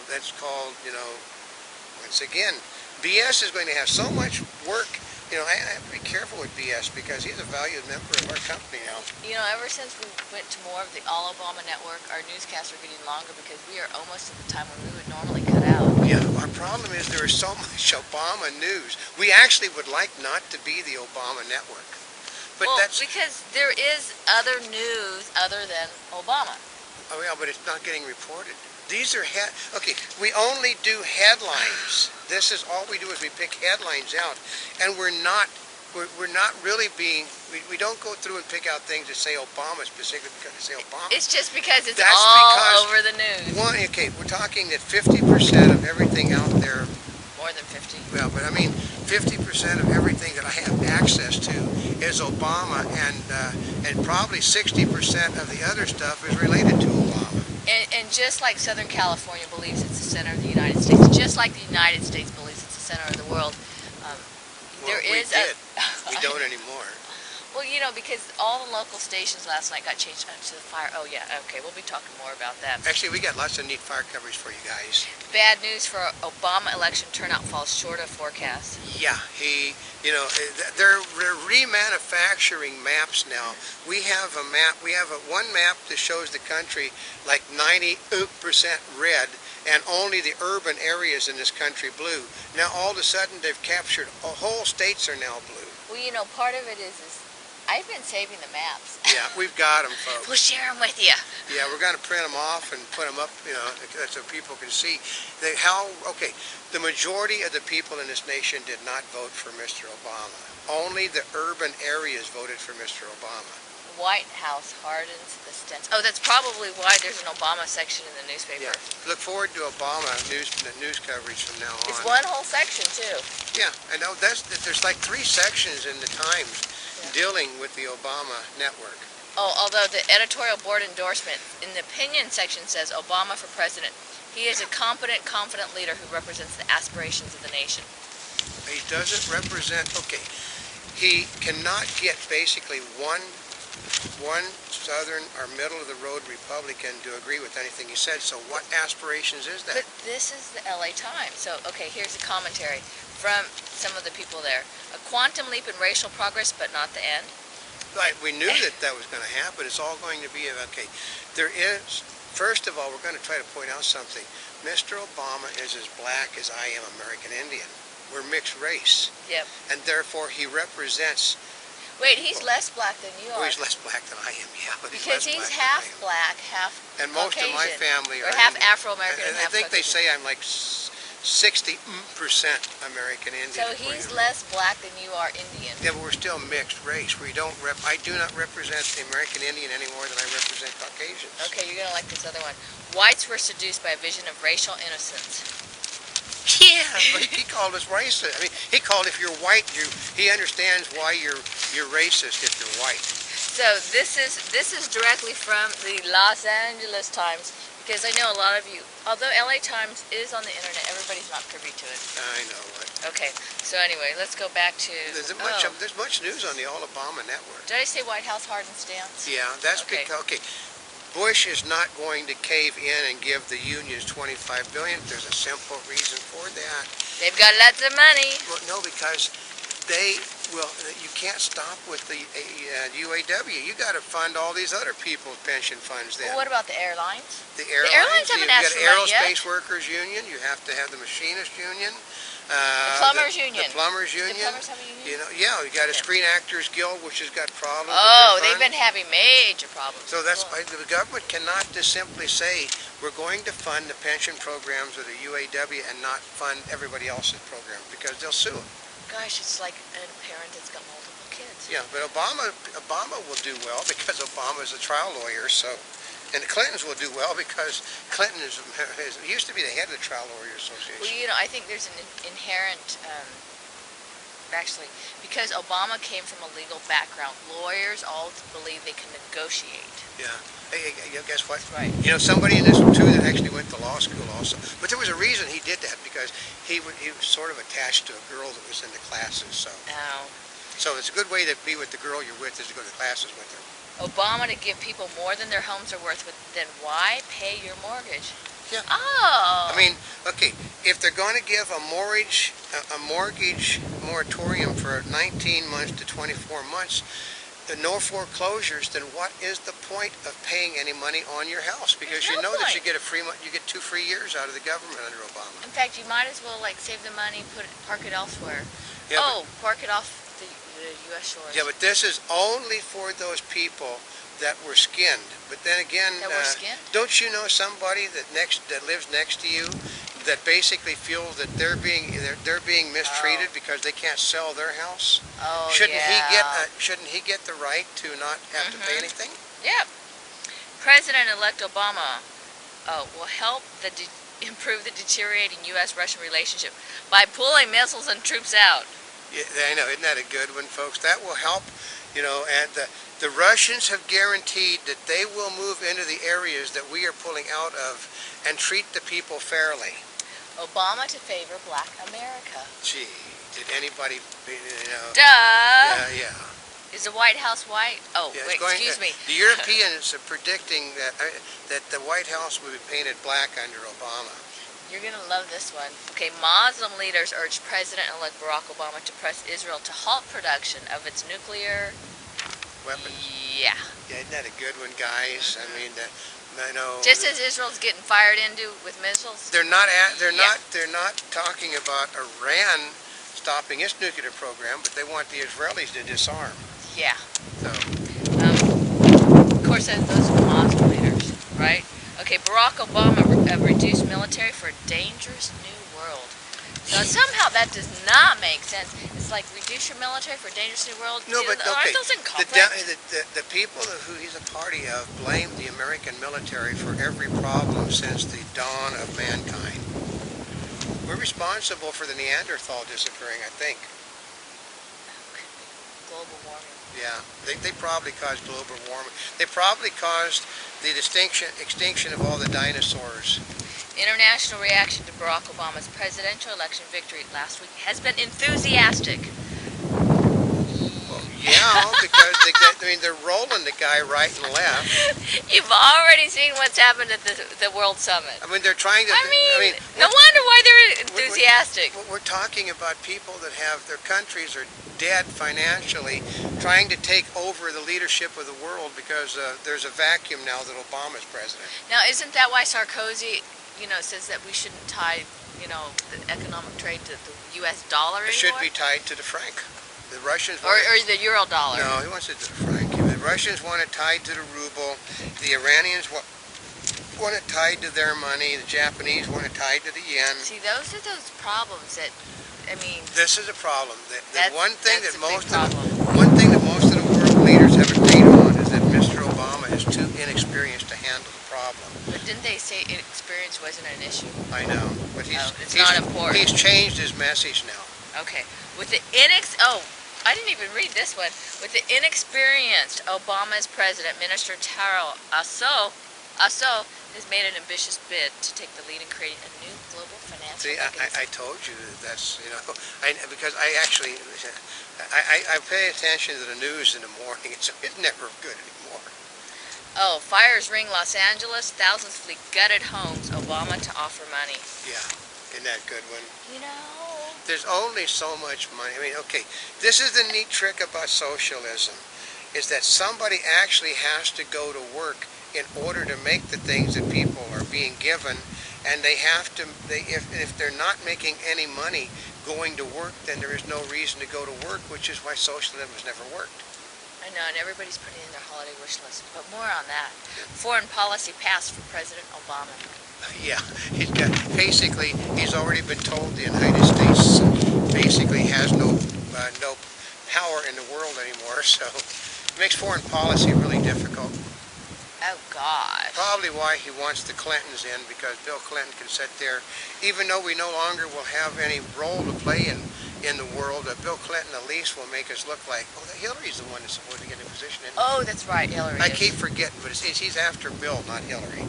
that's called, once again, BS is going to have so much work. I have to be careful with BS because he's a valued member of our company now. Ever since we went to more of the All Obama Network, our newscasts are getting longer because we are almost at the time when we would normally cut out. Yeah, our problem is there is so much Obama news. We actually would like not to be the Obama Network. But well, that's because there is other news other than Obama. Oh yeah, but it's not getting reported. These are okay. We only do headlines. This is all we do is we pick headlines out, and we're not really being. We don't go through and pick out things that say Obama specifically because they say Obama. It's just because it's That's all because over the news. Okay, we're talking that 50% of everything out there. More than 50. Well, but I mean, 50% of everything that I have access to is Obama, and probably 60% of the other stuff is related to Obama. And just like Southern California believes it's the center of the United States, just like the United States believes it's the center of the world, we don't anymore. Well, because all the local stations last night got changed to the fire. Oh yeah, okay, we'll be talking more about that. Actually, we got lots of neat fire coverage for you guys. Bad news for Obama election turnout falls short of forecast. Yeah, they're remanufacturing maps now. We have a map. We have one map that shows the country like 90% red, and only the urban areas in this country blue. Now all of a sudden they've captured whole states are now blue. Well, part of it is I've been saving the maps. Yeah, we've got them, folks. We'll share them with you. Yeah, we're going to print them off and put them up, so people can see the majority of the people in this nation did not vote for Mr. Obama. Only the urban areas voted for Mr. Obama. White House hardens the stance. Oh, that's probably why there's an Obama section in the newspaper. Yeah, look forward to Obama news coverage from now on. It's one whole section too. Yeah, I know. There's like 3 sections in the Times dealing with the Obama network. Oh, although the editorial board endorsement in the opinion section says Obama for president. He is a competent, confident leader who represents the aspirations of the nation. He doesn't represent. Okay, he cannot get basically one southern or middle of the road Republican to agree with anything he said. So what aspirations is that? But this is the LA Times. So okay, here's a commentary from some of the people there. A quantum leap in racial progress, but not the end. Right, we knew that was going to happen. It's all going to be okay. There is, first of all, we're going to try to point out something. Mr. Obama is as black as I am American Indian. We're mixed race. Yep. And therefore he represents. Wait, he's less black than you are. Oh, he's less black than I am, yeah. But because he's half black, half and most Caucasian, of my family or are half Afro-American and half I think Caucasian. they say I'm like 60% American Indian. So he's less black than you are Indian. Yeah, but we're still mixed race. I do not represent the American Indian any more than I represent Caucasians. Okay, you're going to like this other one. Whites were seduced by a vision of racial innocence. Yeah, but he called us racist. I mean, he called if you're white, he understands why you're racist if you're white. So this is directly from the Los Angeles Times, because I know a lot of you, although LA Times is on the internet, everybody's not privy to it. I know it. Okay, so anyway, let's go back to. There's much news on the All Obama network. Did I say White House hardened stance? Yeah, that's because Bush is not going to cave in and give the unions $25 billion. There's a simple reason for that. They've got lots of money. Well, no, because you can't stop with the UAW. You got to fund all these other people's pension funds then. Well, what about the airlines? The airlines haven't asked for money yet. You got Aerospace Workers Union. You have to have the Machinist Union. The Plumbers Union. The Plumbers Union. The Plumbers have a union? You got a Screen Actors Guild, which has got problems. Oh, they've been having major problems. So that's why the government cannot just simply say, we're going to fund the pension programs of the UAW and not fund everybody else's program, because they'll sue them. Gosh, it's like a parent that's got multiple kids. Yeah, but Obama will do well because Obama is a trial lawyer, so. And the Clintons will do well because Clinton used to be the head of the Trial Lawyers Association. Well, I think there's an inherent, actually, because Obama came from a legal background, lawyers all believe they can negotiate. Yeah. Hey, guess what? Right. Somebody in this one too that actually went to law school also. But there was a reason he did that, because he was sort of attached to a girl that was in the classes. So. Oh. So it's a good way to be with the girl you're with is to go to classes with her. Obama to give people more than their homes are worth, then why pay your mortgage? Yeah. Oh. I mean, okay, if they're going to give a mortgage moratorium for 19 months to 24 months, no foreclosures, then what is the point of paying any money on your house? Because There's you no know that point. you get 2 free years out of the government under Obama. In fact, you might as well like save the money, park it elsewhere. Yeah, Park it off the U.S. shores. yeah, but this is only for those people that were skinned. But then again, That were skinned? don't you know somebody that lives next to you that basically feels that they're being mistreated because they can't sell their house? Oh, Shouldn't yeah. shouldn't he get the right to not have to pay anything? Yep. President-elect Obama will help improve the deteriorating U.S.-Russian relationship by pulling missiles and troops out. Yeah, I know. Isn't that a good one, folks? That will help, and the Russians have guaranteed that they will move into the areas that we are pulling out of and treat the people fairly. Obama to favor Black America. Gee, did anybody, Duh! Yeah. Is the White House white? Oh, Yeah, wait, excuse me. The Europeans are predicting that the White House will be painted black under Obama. You're going to love this one. Okay, Muslim leaders urged President-elect Barack Obama to press Israel to halt production of its nuclear Weapons. Yeah. Yeah, isn't that a good one, guys? I mean, I know. Just as Israel's getting fired into with missiles. They're not talking about Iran stopping its nuclear program, but they want the Israelis to disarm. Yeah. So. Of course, those are Muslim leaders, right? Okay, Barack Obama reduced military for a dangerous new world. So somehow that does not make sense. It's like reduce your military for a dangerous new world. No, but okay. Aren't those in conflict? The people who he's a party of blame the American military for every problem since the dawn of mankind. We're responsible for the Neanderthal disappearing, I think. Global warming. Yeah, they probably caused global warming. They probably caused the extinction of all the dinosaurs. International reaction to Barack Obama's presidential election victory last week has been enthusiastic. Well, yeah, because they're rolling the guy right and left. You've already seen what's happened at the World Summit. I mean, they're trying to. No wonder why they're enthusiastic. We're talking about people that have their countries are dead financially, trying to take over the leadership of the world because there's a vacuum now that Obama's president. Now, isn't that why Sarkozy, says that we shouldn't tie, the economic trade to the U.S. dollar anymore? It should be tied to the franc. The Russians or the euro dollar. No, he wants it to the franc. The Russians want it tied to the ruble. The Iranians want it tied to their money. The Japanese want it tied to the yen. See, those are those problems that, This is a problem. One thing that most of the world leaders have agreed on is that Mr. Obama is too inexperienced to handle the problem. But didn't they say inexperience wasn't an issue? I know, but it's not important. He's changed his message now. Okay, with the I didn't even read this one. With the inexperienced Obama's president, Minister Taro Aso has made an ambitious bid to take the lead in creating a new global financial mechanism. I told you that's because I pay attention to the news in the morning. It's never good anymore. Oh, fires ring Los Angeles. Thousands flee gutted homes. Obama to offer money. Yeah, isn't that a good one? There's only so much money. Okay, this is the neat trick about socialism, is that somebody actually has to go to work in order to make the things that people are being given, and if they're not making any money going to work, then there is no reason to go to work, which is why socialism has never worked. I know, and everybody's putting in their holiday wish list, but more on that. Foreign policy passed for President Obama. Yeah, he's already been told the United States basically has no power in the world anymore, so it makes foreign policy really difficult. Oh, God. Probably why he wants the Clintons in, because Bill Clinton can sit there, even though we no longer will have any role to play in the world, Bill Clinton at least will make us look like, Hillary's the one that's supposed to get a position in. Oh, that's right, Hillary. I keep forgetting, but he's after Bill, not Hillary.